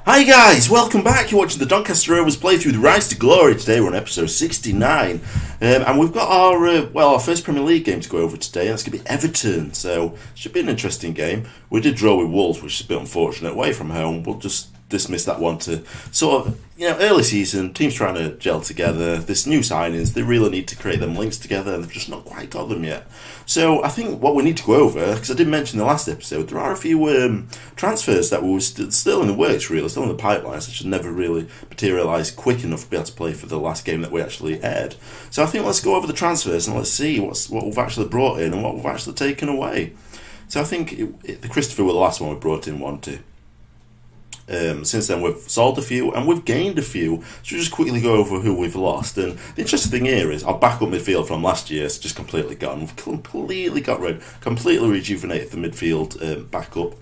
Hi guys, welcome back. You're watching the Doncaster Rovers play through the Rise to Glory. Today we're on episode 69, and we've got our first Premier League game to go over today. That's going to be Everton, so it should be an interesting game. We did draw with Wolves, which is a bit unfortunate, away from home. We'll just dismiss that one to sort of, early season, teams trying to gel together. This new signings, they really need to create them links together, and they've just not quite got them yet. So I think what we need to go over, because I did mention in the last episode, there are a few transfers that were still in the works, really, still in the pipeline, that should never really materialise quick enough to be able to play for the last game that we actually aired. So I think let's go over the transfers and let's see what we've actually brought in and what we've actually taken away. So I think the Christopher were the last one we brought in, wont. Since then we've sold a few and we've gained a few, so we'll just quickly go over who we've lost. And the interesting thing here is our backup midfield from last year is just completely gone. We've completely rejuvenated the midfield backup.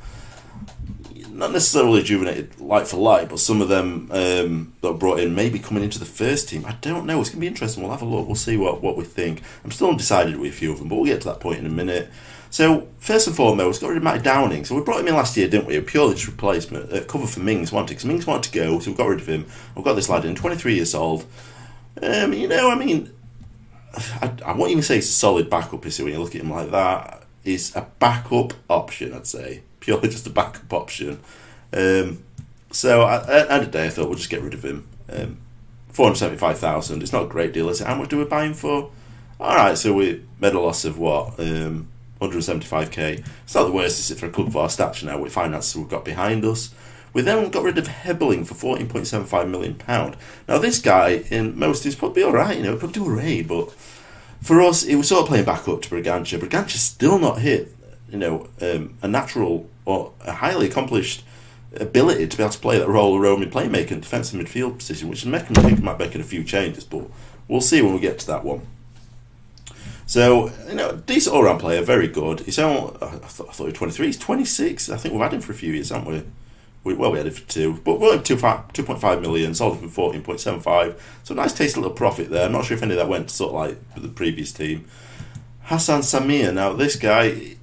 Not necessarily rejuvenated like for like, but some of them that were brought in may be coming into the first team. I don't know, it's going to be interesting. We'll have a look, we'll see what we think. I'm still undecided with a few of them, but we'll get to that point in a minute. So, first and foremost, got rid of Matty Downing. So we brought him in last year, didn't we? Purely just replacement, cover for Mings, wanted, because Mings wanted to go, so we got rid of him. We've got this lad in, 23 years old. I won't even say it's a solid backup, you see, when you look at him like that. He's a backup option, I'd say. Purely just a backup option. So, at the end of the day, I thought we'll just get rid of him. 475,000, it's not a great deal, is it? How much do we buy him for? Alright, so we made a loss of what? 175k. It's not the worst, is it, for a club of our stature now with finances we've got behind us. We then got rid of Hebbeling for £14.75 million. Now this guy, in most things, probably alright, he'd probably do alright, but for us, he was sort of playing back up to Brigantia. Brigantia's still not hit, a natural or a highly accomplished ability to be able to play that role of roaming playmaker and defensive midfield position, which is making me think he might be making a few changes, but we'll see when we get to that one. So, decent all-round player, very good. He's only, I thought he was 23, he's 26. I think we've had him for a few years, haven't we? We had him for 2. But we're at 2.5 million, sold him for 14.75. So, nice tasty little profit there. I'm not sure if any of that went to sort of like the previous team. Hassan Samir, now this guy,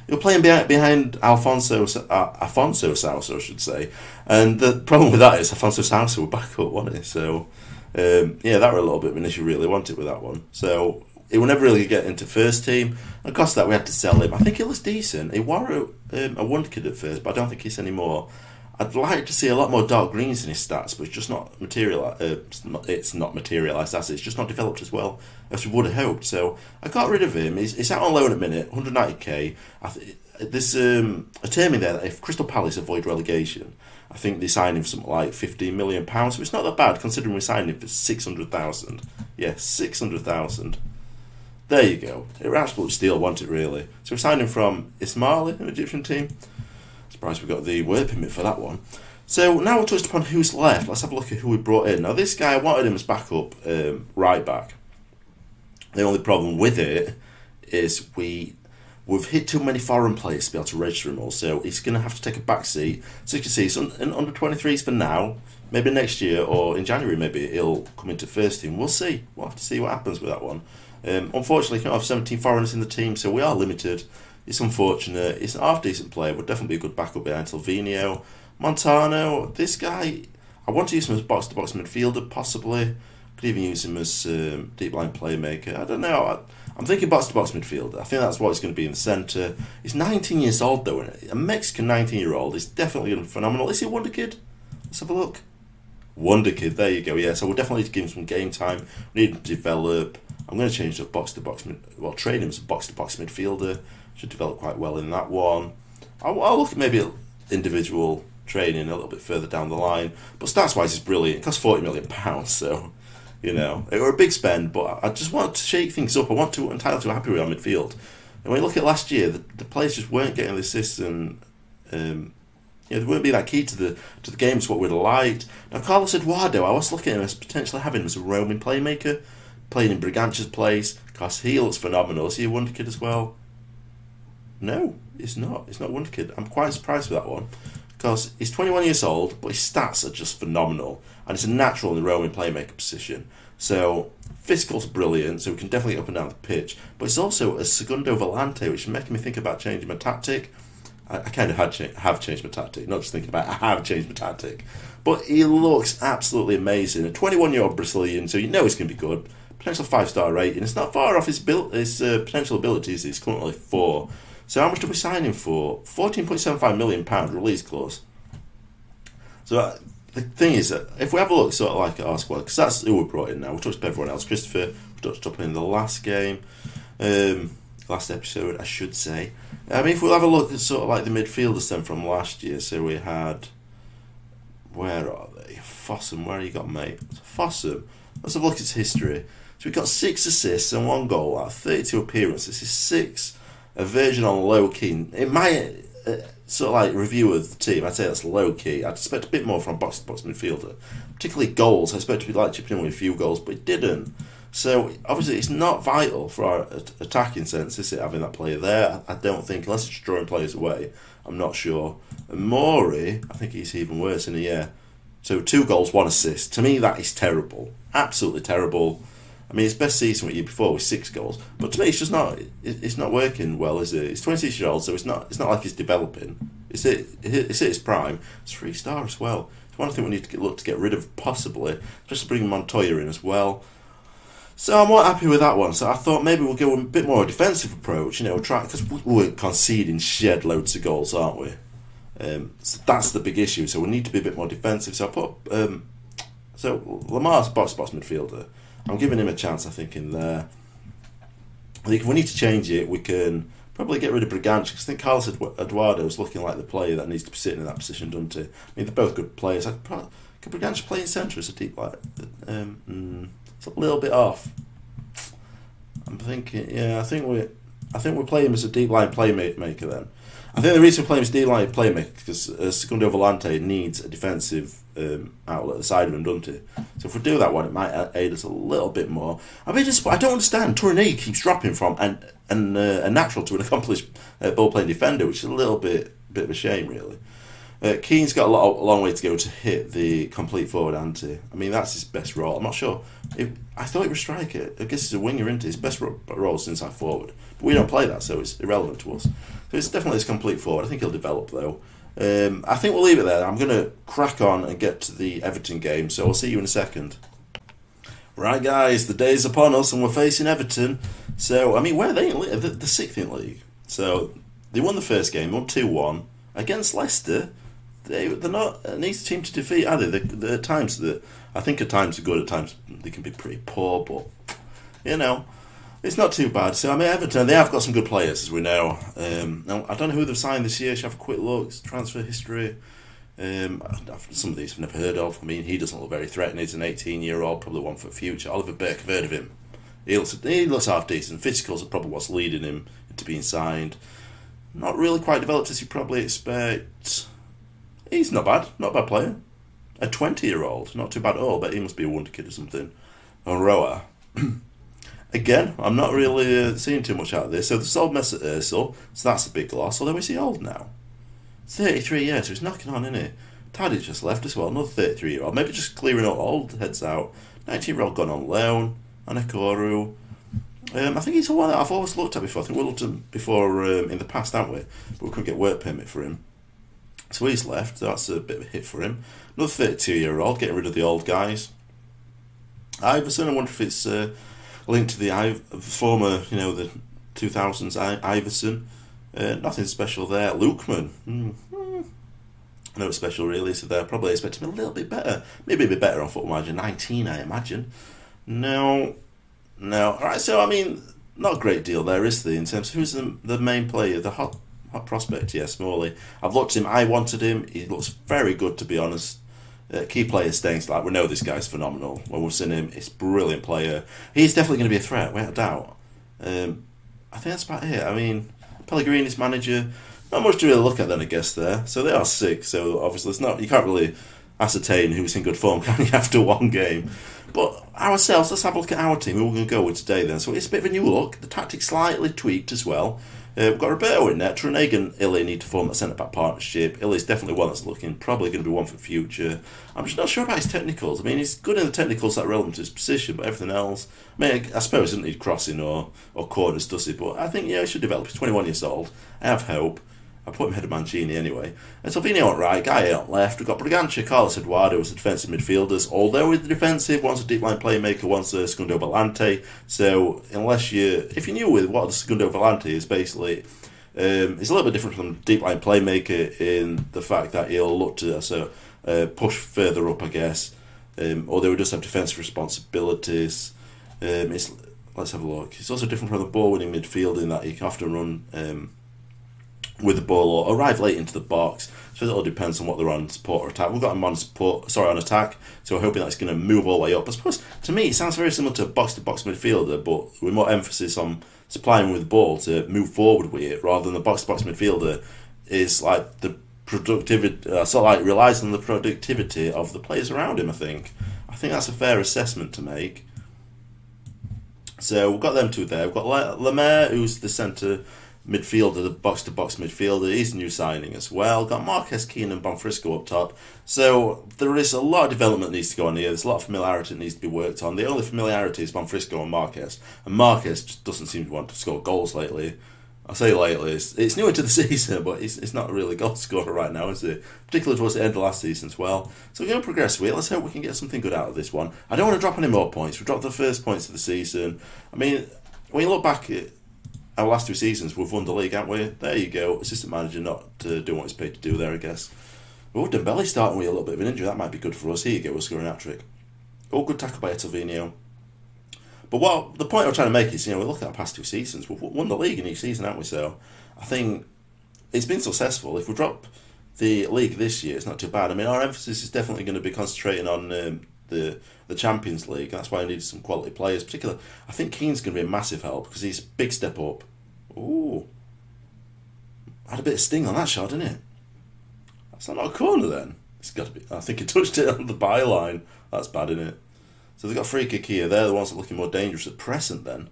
he'll play behind Alfonso Sousa, I should say. And the problem with that is Alfonso Sousa were back up, wasn't he? So, that were a little bit of an issue, really, wasn't it, with that one? So, he will never really get into first team. And cost that we had to sell him. I think he looks decent. He wore a wonder kid at first, but I don't think he's anymore. I'd like to see a lot more dark greens in his stats, but it's just not materialised. It's not materialised as it's just not developed as well as we would have hoped. So I got rid of him. He's out on loan at the minute, 190k. There's a term in there that if Crystal Palace avoid relegation, I think they signed him for something like £15 million. So it's not that bad considering we signed him for 600,000. Yeah, 600,000. There you go. It was absolute steal, wasn't it, really? So we signed him from Ismaili, an Egyptian team. Surprised we got the work permit for that one. So now we've touched upon who's left. Let's have a look at who we brought in. Now this guy, I wanted him as backup right back. The only problem with it is we've hit too many foreign players to be able to register him all. So he's going to have to take a back seat. So you can see, so in under 23s for now. Maybe next year or in January, maybe he'll come into first team. We'll see. We'll have to see what happens with that one. Unfortunately, we can't have 17 foreigners in the team, so we are limited. It's unfortunate. He's an half-decent player, but definitely be a good backup behind Silvino. Montano, this guy, I want to use him as box-to-box midfielder, possibly. Could even use him as deep-line playmaker. I don't know. I'm thinking box-to-box midfielder. I think that's what he's going to be in the centre. He's 19 years old, though, isn't he? A Mexican 19-year-old is definitely going to be phenomenal. Is he a wonder kid? Let's have a look. Wonder kid, there you go. Yeah, so we'll definitely need to give him some game time. We need him to develop. I'm going to change the box-to-box, train him as a box-to-box midfielder. Should develop quite well in that one. I'll look at maybe individual training a little bit further down the line. But stats-wise, it's brilliant. It costs £40 million, so, it was a big spend, but I just want to shake things up. I want to entitle to a happy with our midfield. And when you look at last year, the players just weren't getting the assists and they weren't being that key to the games what we'd have liked. Now, Carlos Eduardo, I was looking at him as potentially having him as a roaming playmaker, playing in Brigantia's place, because he looks phenomenal. Is he a wonder kid as well? No, he's not. He's not a wonder kid. I'm quite surprised with that one, because he's 21 years old, but his stats are just phenomenal, and it's a natural in the roaming playmaker position. So, physical's brilliant, so we can definitely get up and down the pitch, but it's also a segundo volante, which is making me think about changing my tactic. I kind of have changed my tactic. Not just thinking about it, I have changed my tactic. But he looks absolutely amazing. A 21-year-old Brazilian, so you know he's going to be good. Potential 5-star rating. It's not far off his potential abilities. He's currently 4. So how much do we sign him for? £14.75 million release clause. So the thing is that if we have a look sort of like at our squad, because that's who we brought in now. We touched up everyone else. Christopher, we touched up in the last game. Last episode, I should say. I mean, if we'll have a look at sort of like the midfielders then from last year. So we had... Where are they? Fossum, where you got, mate? Fossum. Let's have a look at his history. So we got 6 assists and 1 goal out of 32 appearances. This is 6, a version on low key. In my sort of like review of the team, I'd say that's low key. I'd expect a bit more from box-to-box midfielder. Particularly goals. I expect to be like chipping in with a few goals, but it didn't. So obviously it's not vital for our attacking sense, is it, having that player there? I don't think, unless it's drawing players away. I'm not sure. And Maury, I think he's even worse in a year. So 2 goals, 1 assist. To me, that is terrible. Absolutely terrible. I mean, his best season the year before was 6 goals. But to me, it's just not. It's not working well, is it? He's 26 years old, so it's not like he's developing. It's at his prime. It's 3-star as well. It's one I think we need to look to get rid of, possibly. Just bring Montoya in as well. So I'm not happy with that one. So I thought maybe we'll go a bit more a defensive approach. You know, try, because we're conceding shed loads of goals, aren't we? So that's the big issue. So we need to be a bit more defensive. So I put so Lamar's box midfielder. I'm giving him a chance, I think, in there. I think if we need to change it, we can probably get rid of Briganch, because I think Carlos Eduardo is looking like the player that needs to be sitting in that position, doesn't he? I mean, they're both good players. Could Briganch play in centre as a deep light? It's a little bit off. I'm thinking, yeah, I think we'll play him as a deep line playmaker then. I think the reason we play him as a deep line playmaker because Segundo Volante needs a defensive outlet at the side of him, doesn't it? So if we do that one, it might aid us a little bit more. I mean, I don't understand. Tourné keeps dropping from a natural to an accomplished ball playing defender, which is a little bit of a shame, really. Keane's got a long way to go to hit the complete forward ante. I mean, that's his best role. I'm not sure. I thought he was a striker. I guess he's a winger, isn't he? His best role is inside forward. But we don't play that, so it's irrelevant to us. So it's definitely his complete forward. I think he'll develop, though. I think we'll leave it there. I'm going to crack on and get to the Everton game, so I'll see you in a second. Right, guys, the day's upon us, and we're facing Everton. So, I mean, where are they in league? The 6th in league. So, they won the first game, won 2-1. Against Leicester, they're not an easy team to defeat, are they? There are times that, I think at times they're good, at times they can be pretty poor, but, you know, it's not too bad. So, I mean, Everton, they have got some good players, as we know. Now, I don't know who they've signed this year. Should have a quick look. Transfer history. Some of these I've never heard of. I mean, he doesn't look very threatening. He's an 18-year-old, probably one for the future. Oliver Burke, I've heard of him. He looks half decent. Physicals are probably what's leading him into being signed. Not really quite developed as you probably expect. He's not bad. Not a bad player. A 20-year-old. Not too bad at all, but he must be a wonder kid or something. Roa. Again, I'm not really seeing too much out of this. So they sold Mesut Özil, so that's a big loss. Although is he old now? 33 years, so he's knocking on, isn't he? Tadic just left as well, another 33-year-old. Maybe just clearing up old heads out. 19-year-old gone on loan. Anakoru. I think he's the one that I've always looked at before. I think we looked at him before in the past, haven't we? But we couldn't get work permit for him. So he's left, so that's a bit of a hit for him. Another 32-year-old, getting rid of the old guys. Iverson, I wonder if it's linked to the former, the 2000s Iverson. Nothing special there. Lukeman. No special really, so they're probably expecting him a little bit better. Maybe a bit better on football manager 19, I imagine. No. Alright, so I mean, not a great deal there, is there, in terms of who's the main player, the hot prospect? Yeah, Smalley. I've looked at him, I wanted him, he looks very good, to be honest. Key player staying, like, we know this guy's phenomenal. When we've seen him, it's a brilliant player. He's definitely going to be a threat, without a doubt. I think that's about it. I mean, Pellegrini's manager, not much to really look at then, I guess, there. So they are 6, so obviously it's not, you can't really ascertain who's in good form, can you, after one game. But ourselves, let's have a look at our team, who we're going to go with today then. So it's a bit of a new look, the tactic's slightly tweaked as well. We've got Roberto in there. Trunneg and Illy need to form that centre-back partnership. Illy's definitely one that's looking, probably going to be one for the future. I'm just not sure about his technicals. I mean, he's good in the technicals that are relevant to his position, but everything else, I mean, I suppose he doesn't need crossing or corners, does he? But I think, he should develop. He's 21 years old. I have hope. I put him ahead of Mancini anyway. And Salvini on right, Guy on left. We've got Brigantia, Carlos Eduardo as the defensive midfielders. Although with the defensive, one's a deep line playmaker, one's a Segundo Volante. So if you're new with what the Segundo Volante is, basically, it's a little bit different from the deep line playmaker in the fact that he'll look to push further up, I guess. Although he does have defensive responsibilities. Let's have a look. It's also different from the ball-winning midfield in that he can often run with the ball or arrive late into the box. So it all depends on what they're on, support or attack. We've got him on on attack, so we're hoping that's going to move all the way up. I suppose, to me, it sounds very similar to a box-to-box midfielder, but with more emphasis on supplying with the ball to move forward with it, rather than the box-to-box midfielder is like the productivity, relies on the productivity of the players around him, I think that's a fair assessment to make. So we've got them two there. We've got Lemaire, who's the centre midfielder, the box-to-box midfielder. He's a new signing as well. Got Marquez, Keane and Bonfrisco up top. So there is a lot of development that needs to go on here. There's a lot of familiarity that needs to be worked on. The only familiarity is Bonfrisco and Marquez. And Marquez just doesn't seem to want to score goals lately. I say lately, it's new into the season, but it's not really a goal scorer right now, is it? Particularly towards the end of last season as well. So we're going to progress with it. Let's hope we can get something good out of this one. I don't want to drop any more points. We dropped the first points of the season. I mean, when you look back at our last 2 seasons, we've won the league, haven't we? There you go. Assistant manager not doing what he's paid to do there, I guess. Oh, Dembele starting with a little bit of an injury. That might be good for us. Here you go. We're scoring a hat-trick. Oh, good tackle by Etelvino. But the point I'm trying to make is, we look at our past 2 seasons. We've won the league in each season, haven't we? So I think it's been successful. If we drop the league this year, it's not too bad. I mean, our emphasis is definitely going to be concentrating on the Champions League. That's why I needed some quality players. Particularly, I think Keane's going to be a massive help because he's a big step up. Ooh. Had a bit of sting on that shot, didn't it? That's not a corner then. It's got to be. I think he touched it on the byline. That's bad, isn't it? So they've got a free kick here. They're the ones that are looking more dangerous at present then.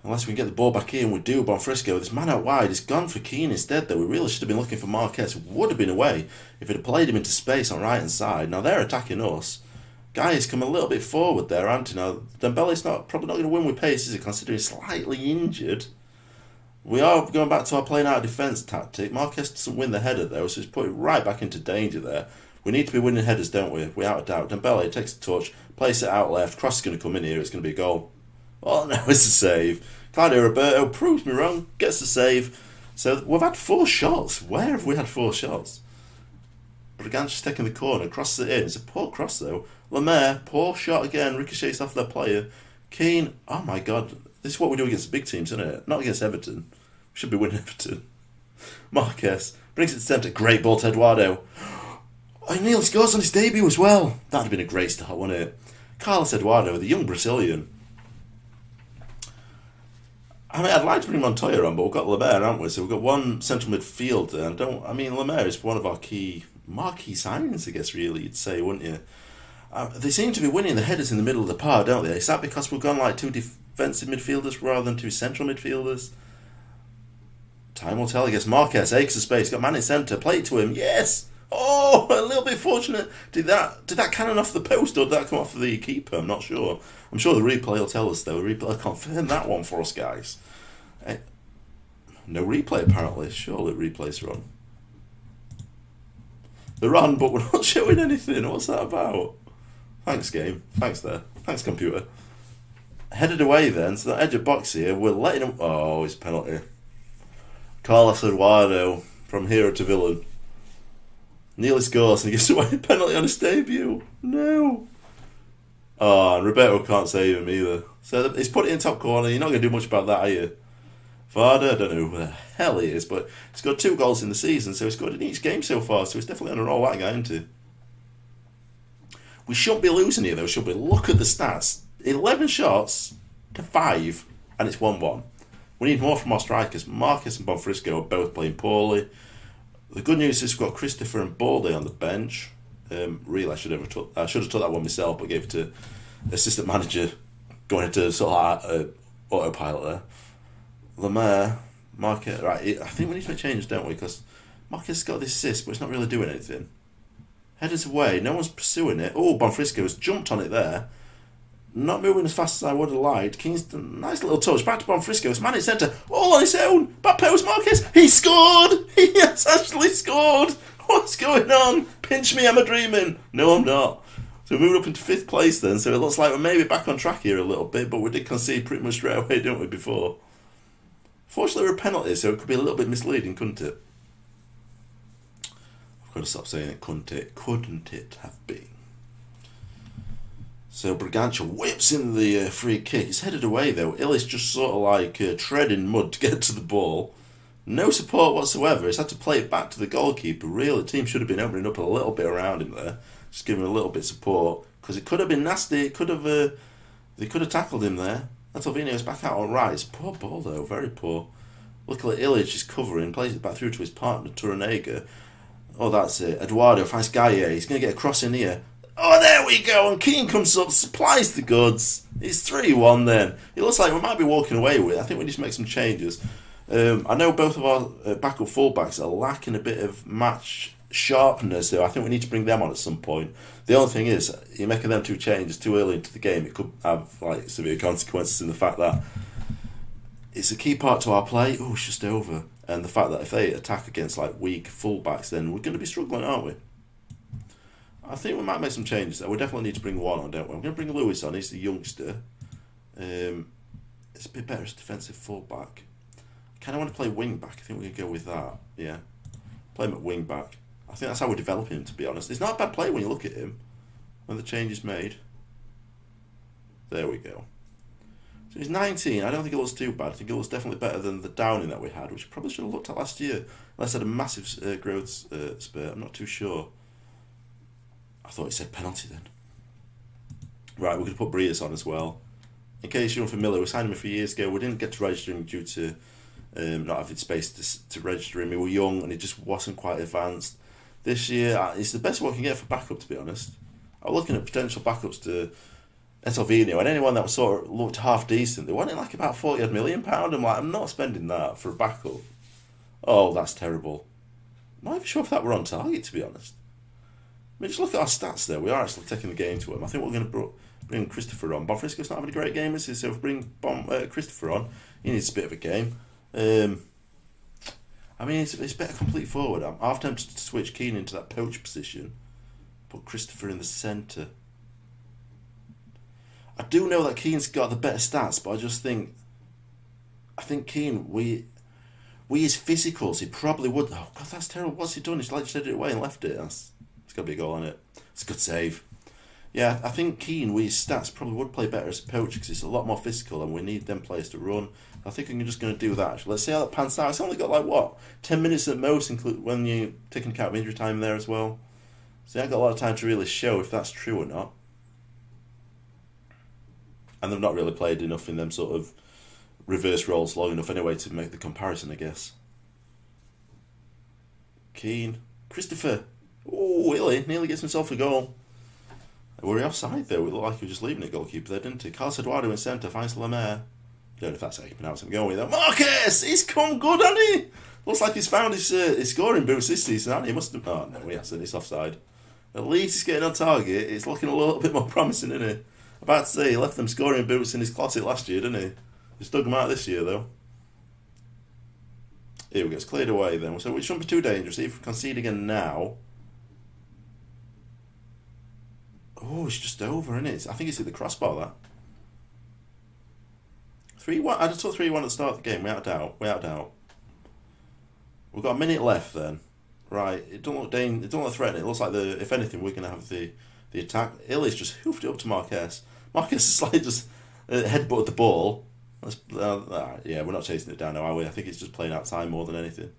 Unless we can get the ball back here, and we do. Bonfrisco, this man out wide, is gone for Keane instead though. We really should have been looking for Marquez. Would have been away if it had played him into space on right hand side. Now they're attacking us. Guy has come a little bit forward there, hasn't he? Now Dembele's probably not going to win with pace, is he, considering he's slightly injured. We are going back to our playing out of defence tactic. Marquez doesn't win the header though, so he's put it right back into danger there. We need to be winning headers, don't we? Without a doubt. Dembele takes a touch, plays it out left. Cross is going to come in here. It's going to be a goal. Oh, no, it's a save. Claudio Roberto proves me wrong. Gets the save. So we've had 4 shots. Where have we had 4 shots? Brigantia's taking the corner. Crosses it in. It's a poor cross, though. Lemaire, poor shot again. Ricochets off their player. Keane, oh, my God. This is what we do against the big teams, isn't it? Not against Everton. We should be winning Everton. Marquez brings it to centre. Great ball to Eduardo. Oh, Neil scores on his debut as well. That'd have been a great start, wouldn't it? Carlos Eduardo, the young Brazilian. I mean, I'd like to bring Montoya on, but we've got Lemaire, haven't we? So we've got one central midfielder. Lemaire is one of our marquee signings, I guess, really, you'd say, wouldn't you? They seem to be winning the headers in the middle of the park, don't they? Is that because we've gone like 2 defensive midfielders rather than 2 central midfielders? Time will tell, I guess. Marquez, acres of space, got man in centre, play it to him, yes! Oh, a little bit fortunate. Did that cannon off the post or did that come off the keeper? I'm not sure. I'm sure the replay will tell us though. The replay will confirm that one for us, guys. No replay apparently. Surely replays are on. They're on, but we're not showing anything. What's that about? Thanks, game. Thanks there. Thanks, computer. Headed away then, so that edge of box here, we're letting him. Oh, it's penalty. Carlos Eduardo from hero to villain. Nearly scores and he gives away a penalty on his debut. No. Oh, and Roberto can't save him either. So he's put it in top corner. You're not going to do much about that, are you? Varda, I don't know who the hell he is, but he's got 2 goals in the season, so he's scored in each game so far, so he's definitely on a roll, that guy, isn't he? We shouldn't be losing here, though, should we? Look at the stats. 11 shots to 5, and it's 1-1. We need more from our strikers. Marcus and Bonfrisco are both playing poorly. The good news is we've got Christopher and Baldy on the bench. Really, I should have took that one myself, but gave it to assistant manager going into sort of autopilot there. Lemaire, Marquez, right, I think we need to make changes, don't we? Because Marquez has got this assist, but it's not really doing anything. Headers away, no one's pursuing it. Oh, Bonfrisco has jumped on it there. not moving as fast as I would have liked. Keane's done a nice little touch. Back to Bonfrisco. It's man in centre. All on his own. Back post Marquez. He scored! He has actually scored! What's going on? Pinch me, am I dreaming? No, I'm not. So we moved up into 5th place then. So it looks like we're maybe back on track here a little bit. But we did concede pretty much straight away, didn't we, before? Fortunately, we're a penalty, so it could be a little bit misleading, couldn't it? I've got to stop saying it, couldn't it? Couldn't it have been? So Bragança whips in the free kick. It's headed away though. Illich just sort of like treading mud to get to the ball. No support whatsoever. He's had to play it back to the goalkeeper. Really, the team should have been opening up a little bit around him there. Just giving him a little bit of support. Because it could have been nasty. It could have, they could have tackled him there. Antonio's back out on right. It's a poor ball though. Very poor. Luckily Illich is covering. Plays it back through to his partner, Turanega. Oh, that's it. Eduardo finds Gaia. He's going to get a cross in here. Oh, there we go, and Keane comes up, supplies the goods. It's 3-1 then. It looks like we might be walking away with it. I think we need to make some changes. I know both of our backup fullbacks are lacking a bit of match sharpness, so I think we need to bring them on at some point. The only thing is, you're making them 2 changes too early into the game. It could have like severe consequences in the fact that it's a key part to our play. Oh, it's just over. And the fact that if they attack against like weak fullbacks, then we're going to be struggling, aren't we? I think we might make some changes. We definitely need to bring one on, don't we? I'm going to bring Lewis on. He's the youngster. It's a bit better as defensive fullback. I kind of want to play wing back. I think we can go with that. Yeah, play him at wing back. I think that's how we're developing him, to be honest. It's not a bad play when you look at him. When the change is made. There we go. So he's 19. I don't think it looks too bad. I think it looks definitely better than the Downing that we had, which probably should have looked at last year. Unless I had a massive growth spurt. I'm not too sure. I thought it said penalty then. Right, we're going to put Brias on as well. In case you're unfamiliar, we signed him a few years ago. We didn't get to register him due to not having space to register him. We were young and he just wasn't quite advanced. This year, it's the best one we can get for backup, to be honest. I was looking at potential backups to Etelvino, and anyone that was sort of looked half decent, they wanted like about £40 million. I'm like, I'm not spending that for a backup. Oh, that's terrible. I'm not even sure if that were on target, to be honest. I mean, just look at our stats there. We are actually taking the game to him. I think we're going to bring Christopher on. Bonfrisco's not having a great game, is he? So if we bring Christopher on, he needs a bit of a game. I mean, it's better complete forward. I'm half tempted to switch Keane into that poach position. Put Christopher in the centre. I do know that Keane's got the better stats, but I just think... I think Keane, we his physicals, he probably would... Oh, God, that's terrible. What's he done? He's like just headed it away and left it. It's got to be a goal on it. It's a good save. Yeah, I think Keane, with his stats, probably would play better as a poacher because it's a lot more physical and we need them players to run. I think I'm just going to do that, actually. Let's see how that pans out. It's only got, like, what, 10 minutes at most, when you're taking account of injury time there as well. So I haven't got a lot of time to really show if that's true or not. And they've not really played enough in them sort of reverse roles long enough anyway to make the comparison, I guess. Keane. Christopher. Oh, nearly gets himself a goal. Were he offside though? It looked like he was just leaving it goalkeeper there, didn't he? Carlos Eduardo in centre, finds Lemaire. I don't know if that's how you pronounce him. Going with that. Marcus! He's come good, hasn't he? Looks like he's found his scoring boots this season, hasn't he? Must have... Oh, no, he hasn't. It's offside. At least he's getting on target. It's looking a little bit more promising, isn't it? About to say, he left them scoring boots in his closet last year, didn't he? He's dug them out this year, though. Here we go. It's cleared away, then. So it shouldn't be too dangerous. If we concede again now... Oh, it's just over, isn't it? I think it's hit the crossbar, that. 3-1. I just took 3-1 at the start of the game, without doubt. We've got a minute left then. Right, it don't look threatening. It looks like, if anything, we're going to have the attack. Illy's just hoofed it up to Marquez. Marquez is like just headbutted the ball. Yeah, we're not chasing it down now, are we? I think it's just playing out time more than anything.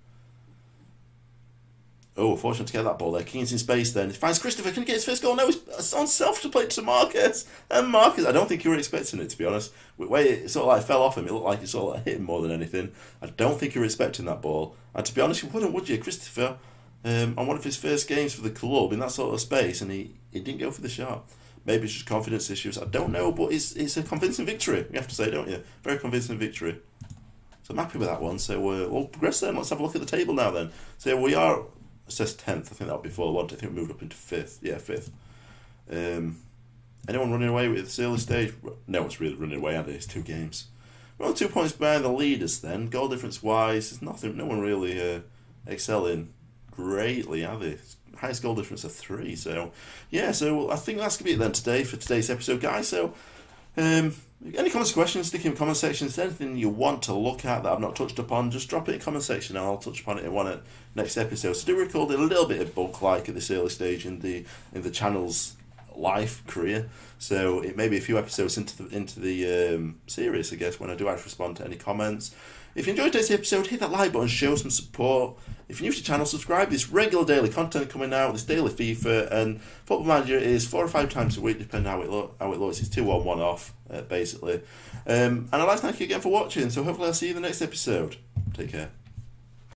Oh, fortunate to get that ball there. Keane's in space then. He finds Christopher. Can he get his first goal? No, he's on self to play it to Marquez. And Marquez, I don't think you were expecting it, to be honest. The way it sort of like fell off him, it looked like it sort of like hit him more than anything. I don't think you were expecting that ball. And to be honest, you wouldn't, would you? Christopher, on one of his first games for the club in that sort of space, and he didn't go for the shot. Maybe it's just confidence issues. I don't know, but it's a convincing victory, you have to say, don't you? Very convincing victory. So I'm happy with that one. So we'll progress then. Let's have a look at the table now then. So we are... It says 10th, I think that was before. I think we moved up into 5th. Yeah, 5th. Anyone running away with this early stage? No one's really running away, are they? It's 2 games. We're on 2 points behind the leaders then. Goal difference wise, there's nothing. No one really excelling greatly, are they? Highest goal difference of 3. So, yeah, so I think that's going to be it then today for today's episode, guys. So, any comments or questions, stick in the comment section. If there's anything you want to look at that I've not touched upon, just drop it in the comment section and I'll touch upon it in one next episode. So do record a little bit of bulk like at this early stage in the channel's life career, so it may be a few episodes into the series, I guess, when I do actually respond to any comments. If you enjoyed today's episode, hit that like button, show some support. If you're new to the channel, subscribe. There's regular daily content coming out, there's daily FIFA, and Football Manager is 4 or 5 times a week, depending on how it looks. It's 2 on, 1 off, basically. And I'd like to thank you again for watching, so hopefully I'll see you in the next episode. Take care.